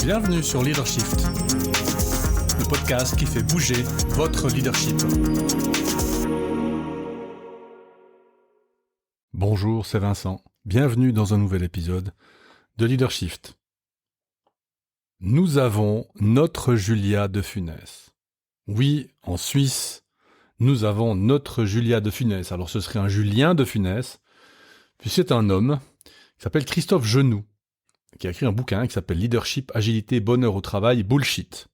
Bienvenue sur Leadershift, le podcast qui fait bouger votre leadership. Bonjour, c'est Vincent. Bienvenue dans un nouvel épisode de Leadershift. Nous avons notre Julia de Funès. Oui, en Suisse, nous avons notre Julia de Funès. Alors ce serait un Julien de Funès, puis c'est un homme qui s'appelle Christophe Genoux, qui a écrit un bouquin qui s'appelle Leadership, Agilité, Bonheur au travail, Bullshit.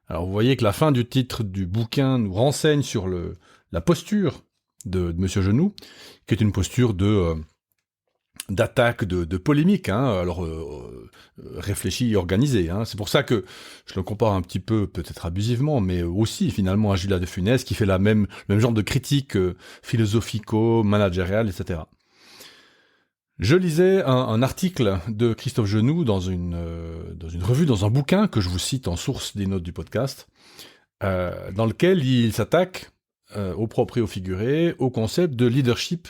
Alors vous voyez que la fin du titre du bouquin nous renseigne sur la posture de Monsieur Genoux, qui est une posture d'attaque, de polémique, réfléchie et organisée. C'est pour ça que je le compare un petit peu, peut-être abusivement, mais aussi finalement à Julia de Funès, qui fait le même genre de critique philosophico-managériale, etc. Je lisais un article de Christophe Genoux dans une revue, dans un bouquin que je vous cite en source des notes du podcast, dans lequel il s'attaque au propre et au figuré, au concept de leadership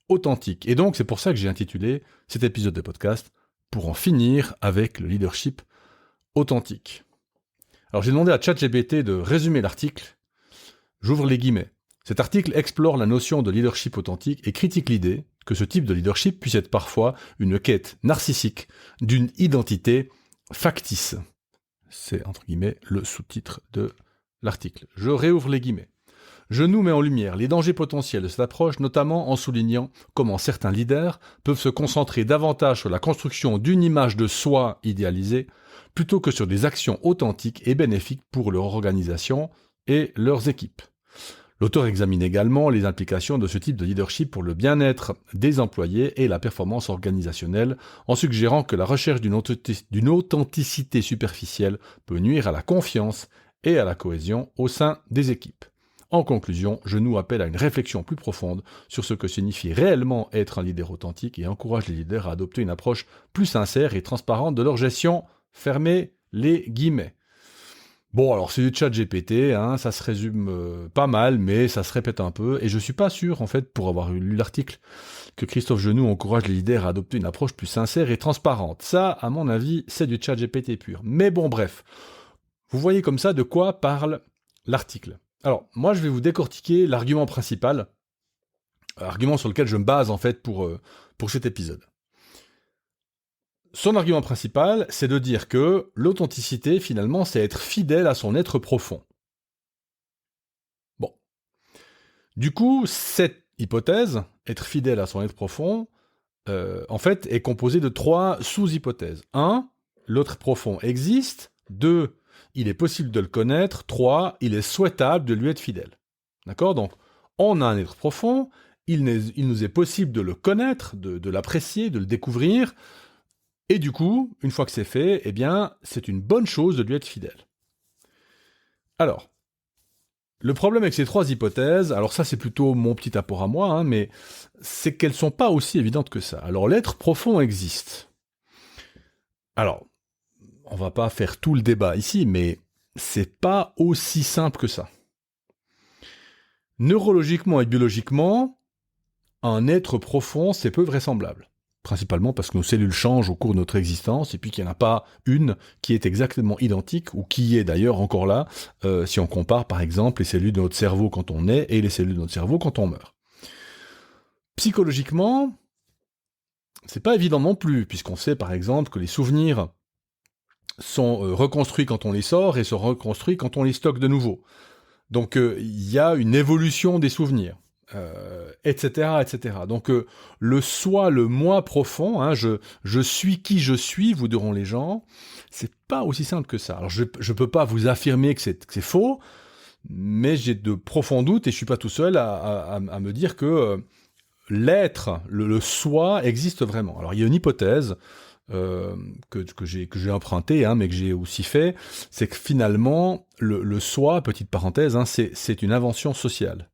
authentique. Et donc c'est pour ça que j'ai intitulé cet épisode de podcast « Pour en finir avec le leadership authentique ». Alors j'ai demandé à ChatGPT de résumer l'article. J'ouvre les guillemets. Cet article explore la notion de leadership authentique et critique l'idée que ce type de leadership puisse être parfois une quête narcissique d'une identité factice. C'est, entre guillemets, le sous-titre de l'article. Je réouvre les guillemets. Genoux met en lumière les dangers potentiels de cette approche, notamment en soulignant comment certains leaders peuvent se concentrer davantage sur la construction d'une image de soi idéalisée plutôt que sur des actions authentiques et bénéfiques pour leur organisation et leurs équipes. L'auteur examine également les implications de ce type de leadership pour le bien-être des employés et la performance organisationnelle, en suggérant que la recherche d'une authenticité superficielle peut nuire à la confiance et à la cohésion au sein des équipes. En conclusion, Genoux appelle à une réflexion plus profonde sur ce que signifie réellement être un leader authentique et encourage les leaders à adopter une approche plus sincère et transparente de leur gestion. Fermez les guillemets. Bon, alors c'est du ChatGPT, ça se résume pas mal, mais ça se répète un peu, et je suis pas sûr, en fait, pour avoir lu l'article, que Christophe Genoux encourage les leaders à adopter une approche plus sincère et transparente. Ça, à mon avis, c'est du ChatGPT pur. Mais bon, bref, vous voyez comme ça de quoi parle l'article. Alors, moi, je vais vous décortiquer l'argument principal, argument sur lequel je me base, en fait, pour cet épisode. Son argument principal, c'est de dire que l'authenticité, finalement, c'est être fidèle à son être profond. Bon. Du coup, cette hypothèse, être fidèle à son être profond, en fait, est composée de 3 sous-hypothèses. 1, l'être profond existe. 2, il est possible de le connaître. 3, il est souhaitable de lui être fidèle. D'accord ? Donc, on a un être profond, il nous est possible de le connaître, de l'apprécier, de le découvrir. Et du coup, une fois que c'est fait, eh bien, c'est une bonne chose de lui être fidèle. Alors, le problème avec ces 3 hypothèses, alors ça c'est plutôt mon petit apport à moi, mais c'est qu'elles sont pas aussi évidentes que ça. Alors, l'être profond existe. Alors, on va pas faire tout le débat ici, mais c'est pas aussi simple que ça. Neurologiquement et biologiquement, un être profond, c'est peu vraisemblable. Principalement parce que nos cellules changent au cours de notre existence, et puis qu'il n'y en a pas une qui est exactement identique, ou qui est d'ailleurs encore là, si on compare par exemple les cellules de notre cerveau quand on naît, et les cellules de notre cerveau quand on meurt. Psychologiquement, c'est pas évident non plus, puisqu'on sait par exemple que les souvenirs sont reconstruits quand on les sort, et sont reconstruits quand on les stocke de nouveau. Donc il y a une évolution des souvenirs. Etc., etc. Donc le soi, le moi profond, je suis qui je suis, vous diront les gens, c'est pas aussi simple que ça. Alors je peux pas vous affirmer que c'est faux, mais j'ai de profonds doutes et je suis pas tout seul à me dire que l'être, le soi existe vraiment. Alors il y a une hypothèse que j'ai empruntée, mais que j'ai aussi fait, c'est que finalement le soi, petite parenthèse, c'est une invention sociale.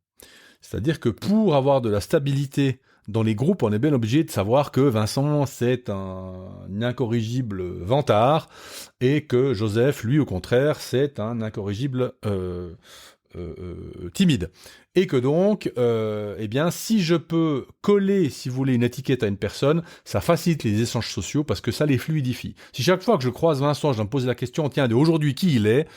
C'est-à-dire que pour avoir de la stabilité dans les groupes, on est bien obligé de savoir que Vincent, c'est un incorrigible vantard, et que Joseph, lui, au contraire, c'est un incorrigible timide. Et que donc, eh bien, si je peux coller, si vous voulez, une étiquette à une personne, ça facilite les échanges sociaux parce que ça les fluidifie. Si chaque fois que je croise Vincent, je dois me poser la question, tiens, de aujourd'hui qui il est,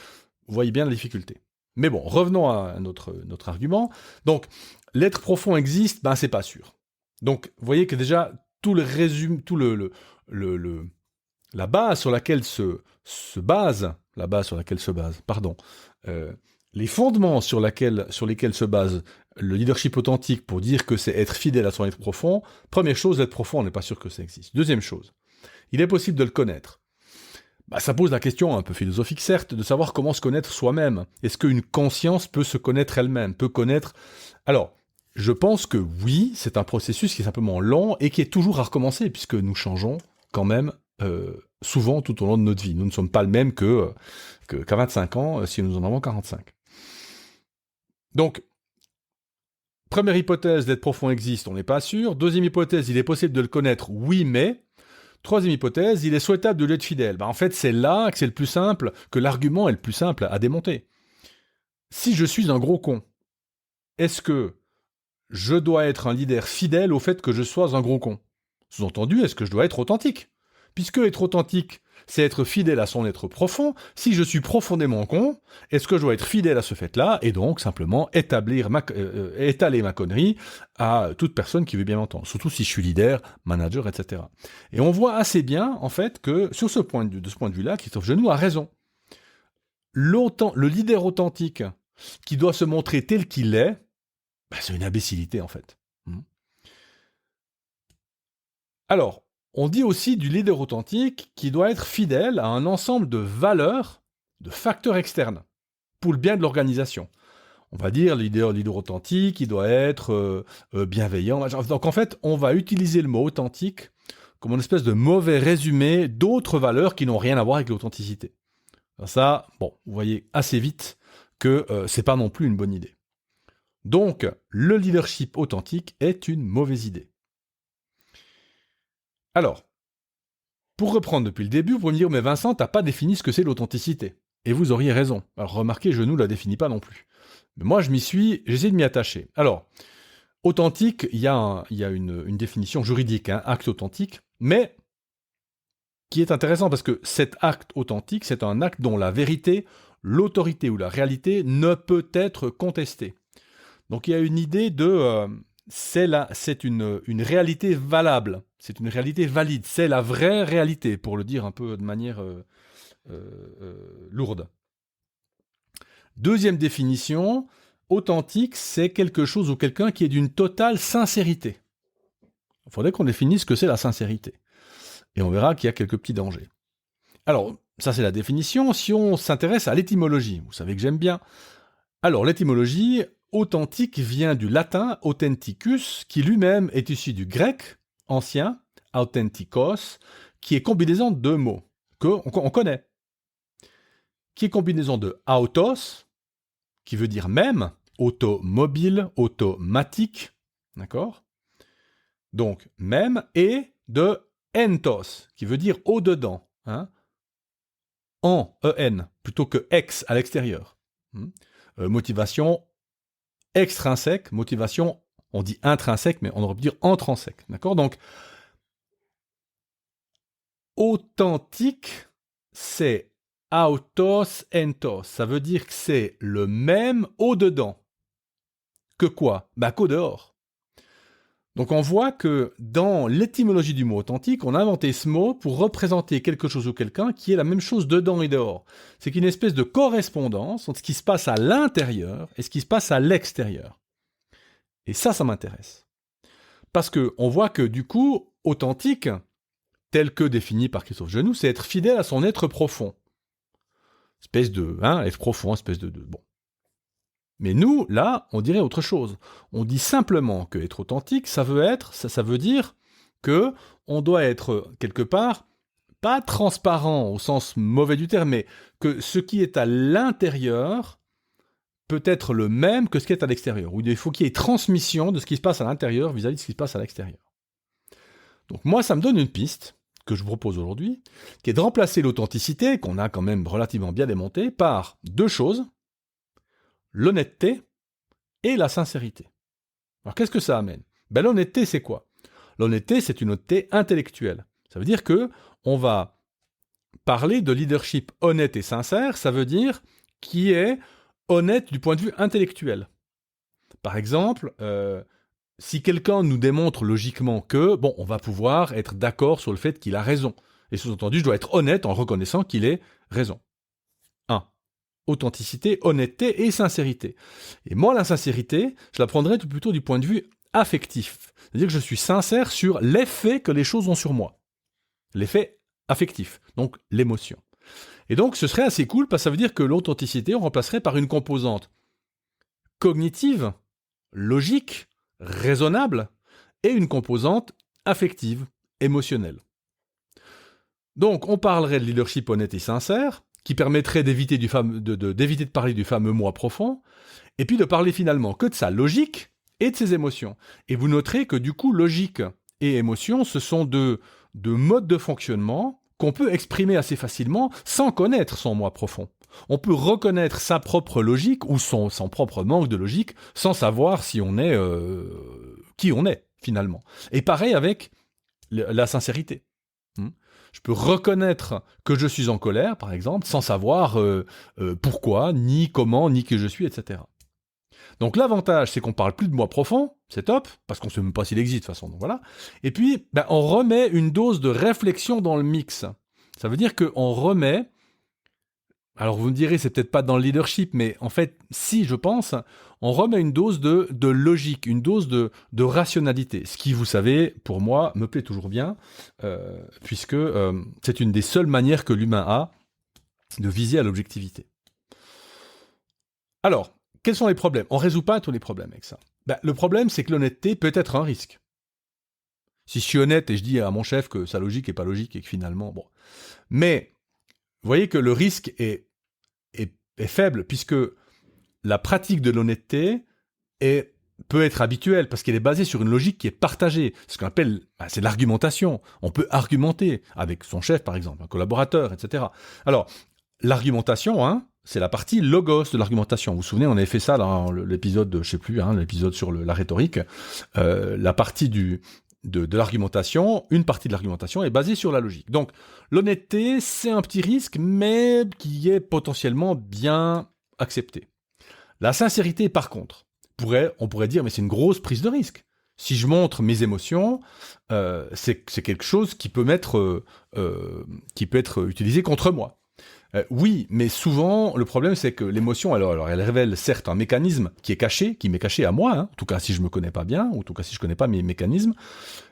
vous voyez bien la difficulté. Mais bon, revenons à notre argument. Donc, l'être profond existe, ben c'est pas sûr. Donc, vous voyez que déjà, tout le résumé, tout la base sur laquelle se base, les fondements sur lesquels se base le leadership authentique pour dire que c'est être fidèle à son être profond, première chose, l'être profond, on n'est pas sûr que ça existe. Deuxième chose, il est possible de le connaître. Bah, ça pose la question un peu philosophique, certes, de savoir comment se connaître soi-même. Est-ce qu'une conscience peut se connaître elle-même, peut connaître... Alors, je pense que oui, c'est un processus qui est simplement lent et qui est toujours à recommencer, puisque nous changeons quand même souvent tout au long de notre vie. Nous ne sommes pas le même qu'à 25 ans, si nous en avons 45. Donc, première hypothèse, d'être profond existe, on n'est pas sûr. Deuxième hypothèse, il est possible de le connaître, oui, mais... Troisième hypothèse, il est souhaitable de lui être fidèle. En fait, c'est là que c'est le plus simple, que l'argument est le plus simple à démonter. Si je suis un gros con, est-ce que je dois être un leader fidèle au fait que je sois un gros con ? Sous-entendu, est-ce que je dois être authentique ? Puisque être authentique, c'est être fidèle à son être profond, si je suis profondément con, est-ce que je dois être fidèle à ce fait-là et donc simplement étaler ma connerie à toute personne qui veut bien m'entendre, surtout si je suis leader, manager, etc. Et on voit assez bien, en fait, que sur de ce point de vue-là, Christophe Genoux a raison. Le leader authentique qui doit se montrer tel qu'il est, c'est une imbécilité, en fait. Alors, on dit aussi du leader authentique qui doit être fidèle à un ensemble de valeurs, de facteurs externes, pour le bien de l'organisation. On va dire leader authentique, il doit être bienveillant. Donc en fait, on va utiliser le mot authentique comme une espèce de mauvais résumé d'autres valeurs qui n'ont rien à voir avec l'authenticité. Ça, bon, vous voyez assez vite que c'est pas non plus une bonne idée. Donc, le leadership authentique est une mauvaise idée. Alors, pour reprendre depuis le début, vous pouvez me dire, mais Vincent, t'as pas défini ce que c'est l'authenticité. Et vous auriez raison. Alors remarquez, je ne la définis pas non plus. Mais moi, j'essaie de m'y attacher. Alors, authentique, il y a une définition juridique, acte authentique, mais qui est intéressant parce que cet acte authentique, c'est un acte dont la vérité, l'autorité ou la réalité ne peut être contestée. Donc il y a une idée de... c'est une réalité valable, c'est une réalité valide, c'est la vraie réalité, pour le dire un peu de manière lourde. Deuxième définition, authentique, c'est quelque chose ou quelqu'un qui est d'une totale sincérité. Il faudrait qu'on définisse ce que c'est la sincérité. Et on verra qu'il y a quelques petits dangers. Alors, ça c'est la définition. Si on s'intéresse à l'étymologie, vous savez que j'aime bien. Alors, l'étymologie... Authentique vient du latin authenticus, qui lui-même est issu du grec ancien, authentikos, qui est combinaison de deux mots qu'on connaît. Qui est combinaison de autos, qui veut dire même, automobile, automatique, d'accord ? Donc, même, et de entos, qui veut dire au-dedans, en, en, plutôt que ex, à l'extérieur. Motivation extrinsèque, motivation, on dit intrinsèque, mais on aurait pu dire intrinsèque, d'accord ? Donc, authentique, c'est autos entos, ça veut dire que c'est le même au-dedans. Que quoi ? Qu'au dehors. Donc on voit que dans l'étymologie du mot authentique, on a inventé ce mot pour représenter quelque chose ou quelqu'un qui est la même chose dedans et dehors. C'est qu'une espèce de correspondance entre ce qui se passe à l'intérieur et ce qui se passe à l'extérieur. Et ça m'intéresse. Parce qu'on voit que du coup, authentique, tel que défini par Christophe Genoux, c'est être fidèle à son être profond. Espèce de, être profond, espèce de bon. Mais nous, là, on dirait autre chose. On dit simplement que être authentique, ça veut dire que on doit être quelque part pas transparent au sens mauvais du terme, mais que ce qui est à l'intérieur peut être le même que ce qui est à l'extérieur. Ou il faut qu'il y ait transmission de ce qui se passe à l'intérieur vis-à-vis de ce qui se passe à l'extérieur. Donc moi, ça me donne une piste que je vous propose aujourd'hui, qui est de remplacer l'authenticité, qu'on a quand même relativement bien démontée, par deux choses: l'honnêteté et la sincérité. Alors qu'est-ce que ça amène ? L'honnêteté, c'est quoi ? L'honnêteté, c'est une honnêteté intellectuelle. Ça veut dire que on va parler de leadership honnête et sincère, ça veut dire qui est honnête du point de vue intellectuel. Par exemple, si quelqu'un nous démontre logiquement que, on va pouvoir être d'accord sur le fait qu'il a raison. Et sous-entendu, je dois être honnête en reconnaissant qu'il ait raison. 1. Authenticité, honnêteté et sincérité. Et moi, la sincérité, je la prendrais plutôt du point de vue affectif. C'est-à-dire que je suis sincère sur l'effet que les choses ont sur moi. L'effet affectif, donc l'émotion. Et donc, ce serait assez cool parce que ça veut dire que l'authenticité, on remplacerait par une composante cognitive, logique, raisonnable, et une composante affective, émotionnelle. Donc, on parlerait de leadership honnête et sincère, qui permettrait d'éviter de parler du fameux moi profond, et puis de parler finalement que de sa logique et de ses émotions. Et vous noterez que du coup, logique et émotion, ce sont deux modes de fonctionnement qu'on peut exprimer assez facilement sans connaître son moi profond. On peut reconnaître sa propre logique ou son propre manque de logique sans savoir si on est qui on est finalement. Et pareil avec la sincérité. Je peux reconnaître que je suis en colère, par exemple, sans savoir pourquoi, ni comment, ni qui je suis, etc. Donc l'avantage, c'est qu'on parle plus de moi profond, c'est top, parce qu'on ne sait même pas s'il existe de toute façon. Donc voilà. Et puis, on remet une dose de réflexion dans le mix. Ça veut dire qu'on remet... Alors vous me direz, c'est peut-être pas dans le leadership, mais en fait, si, je pense, on remet une dose de logique, une dose de rationalité. Ce qui, vous savez, pour moi, me plaît toujours bien, puisque c'est une des seules manières que l'humain a de viser à l'objectivité. Alors, quels sont les problèmes ? On ne résout pas tous les problèmes avec ça. Le problème, c'est que l'honnêteté peut être un risque. Si je suis honnête et je dis à mon chef que sa logique n'est pas logique et que finalement... bon. Mais, vous voyez que le risque est faible, puisque la pratique de l'honnêteté peut être habituelle, parce qu'elle est basée sur une logique qui est partagée. Ce qu'on appelle, c'est l'argumentation. On peut argumenter avec son chef, par exemple, un collaborateur, etc. Alors, l'argumentation, c'est la partie logos de l'argumentation. Vous vous souvenez, on avait fait ça dans l'épisode, je sais plus, l'épisode sur la rhétorique. La partie de l'argumentation, une partie de l'argumentation est basée sur la logique. Donc, l'honnêteté, c'est un petit risque, mais qui est potentiellement bien accepté. La sincérité, par contre, on pourrait dire, mais c'est une grosse prise de risque. Si je montre mes émotions, c'est quelque chose qui peut être utilisé contre moi. Oui, mais souvent, le problème, c'est que l'émotion, alors elle révèle certes un mécanisme qui m'est caché à moi, en tout cas si je me connais pas bien, ou en tout cas si je connais pas mes mécanismes,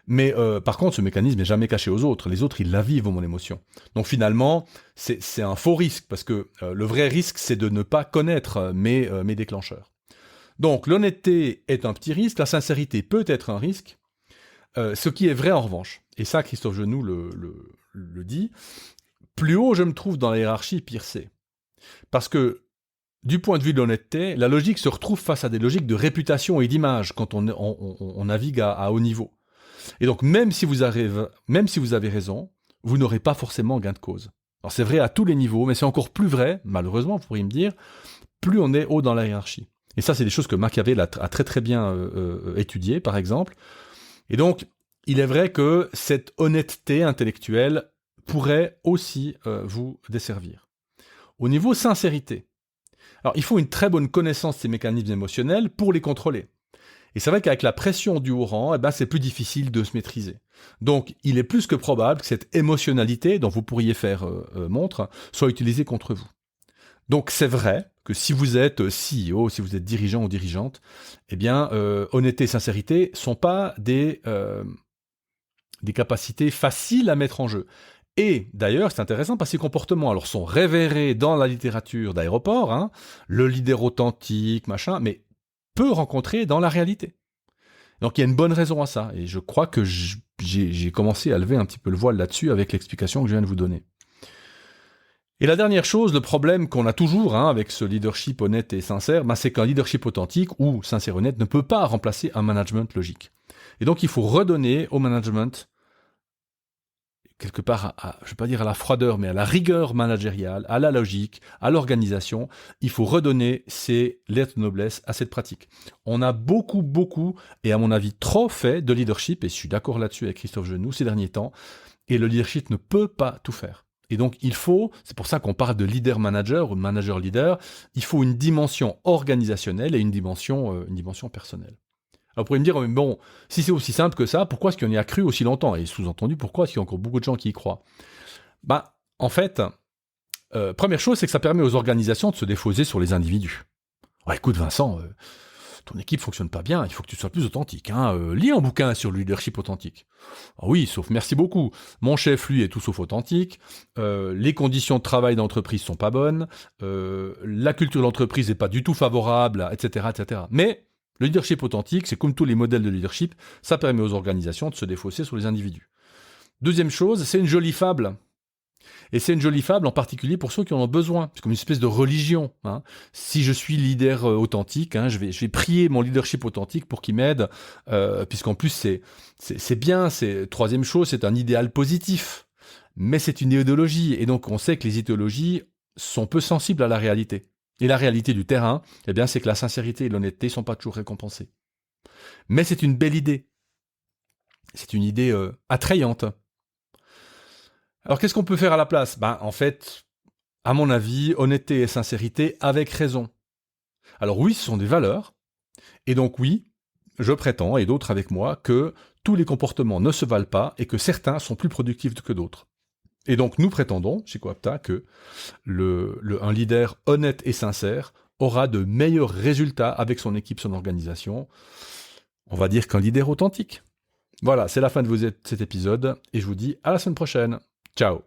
mais par contre, ce mécanisme n'est jamais caché aux autres. Les autres, ils la vivent, mon émotion. Donc finalement, c'est un faux risque, parce que le vrai risque, c'est de ne pas connaître mes déclencheurs. Donc l'honnêteté est un petit risque, la sincérité peut être un risque, ce qui est vrai en revanche, et ça, Christophe Genoux le dit, plus haut je me trouve dans la hiérarchie, pire c'est. Parce que, du point de vue de l'honnêteté, la logique se retrouve face à des logiques de réputation et d'image quand on navigue à haut niveau. Et donc, même si vous avez raison, vous n'aurez pas forcément gain de cause. Alors c'est vrai à tous les niveaux, mais c'est encore plus vrai, malheureusement, vous pourriez me dire, plus on est haut dans la hiérarchie. Et ça, c'est des choses que Machiavel a très très bien étudiées, par exemple. Et donc, il est vrai que cette honnêteté intellectuelle pourrait aussi vous desservir. Au niveau sincérité, alors il faut une très bonne connaissance de ces mécanismes émotionnels pour les contrôler. Et c'est vrai qu'avec la pression du haut rang, c'est plus difficile de se maîtriser. Donc il est plus que probable que cette émotionnalité dont vous pourriez faire montre soit utilisée contre vous. Donc c'est vrai que si vous êtes CEO, si vous êtes dirigeant ou dirigeante, honnêteté et sincérité sont pas des capacités faciles à mettre en jeu. Et d'ailleurs, c'est intéressant parce que ces comportements sont révérés dans la littérature d'aéroport, le leader authentique, machin, mais peu rencontré dans la réalité. Donc il y a une bonne raison à ça, et je crois que j'ai commencé à lever un petit peu le voile là-dessus avec l'explication que je viens de vous donner. Et la dernière chose, le problème qu'on a toujours avec ce leadership honnête et sincère, c'est qu'un leadership authentique ou sincère honnête ne peut pas remplacer un management logique. Et donc il faut redonner au management quelque part, je ne vais pas dire à la froideur, mais à la rigueur managériale, à la logique, à l'organisation. Il faut redonner ces lettres de noblesse à cette pratique. On a beaucoup, et à mon avis trop fait de leadership, et je suis d'accord là-dessus avec Christophe Genoux ces derniers temps, et le leadership ne peut pas tout faire. Et donc c'est pour ça qu'on parle de leader-manager ou de manager-leader, il faut une dimension organisationnelle et une dimension personnelle. Alors vous pourriez me dire, mais bon, si c'est aussi simple que ça, pourquoi est-ce qu'on y a cru aussi longtemps? Et sous-entendu, pourquoi est-ce qu'il y a encore beaucoup de gens qui y croient? En fait, première chose, c'est que ça permet aux organisations de se défausser sur les individus. Ouais, écoute Vincent, ton équipe fonctionne pas bien, il faut que tu sois plus authentique. Lis un bouquin sur le leadership authentique. Ah oui, sauf merci beaucoup. Mon chef, lui, est tout sauf authentique. Les conditions de travail d'entreprise sont pas bonnes. La culture de l'entreprise n'est pas du tout favorable, etc., etc. Mais le leadership authentique, c'est comme tous les modèles de leadership, ça permet aux organisations de se défausser sur les individus. Deuxième chose, c'est une jolie fable. Et c'est une jolie fable en particulier pour ceux qui en ont besoin. C'est comme une espèce de religion. Si je suis leader authentique, je vais prier mon leadership authentique pour qu'il m'aide, puisqu'en plus c'est bien. Troisième chose, c'est un idéal positif. Mais c'est une idéologie. Et donc on sait que les idéologies sont peu sensibles à la réalité. Et la réalité du terrain, c'est que la sincérité et l'honnêteté ne sont pas toujours récompensées. Mais c'est une belle idée. C'est une idée attrayante. Alors qu'est-ce qu'on peut faire à la place? En fait, à mon avis, honnêteté et sincérité avec raison. Alors oui, ce sont des valeurs. Et donc oui, je prétends, et d'autres avec moi, que tous les comportements ne se valent pas et que certains sont plus productifs que d'autres. Et donc nous prétendons, chez Coapta, que un leader honnête et sincère aura de meilleurs résultats avec son équipe, son organisation. On va dire qu'un leader authentique. Voilà, c'est la fin de cet épisode, et je vous dis à la semaine prochaine. Ciao.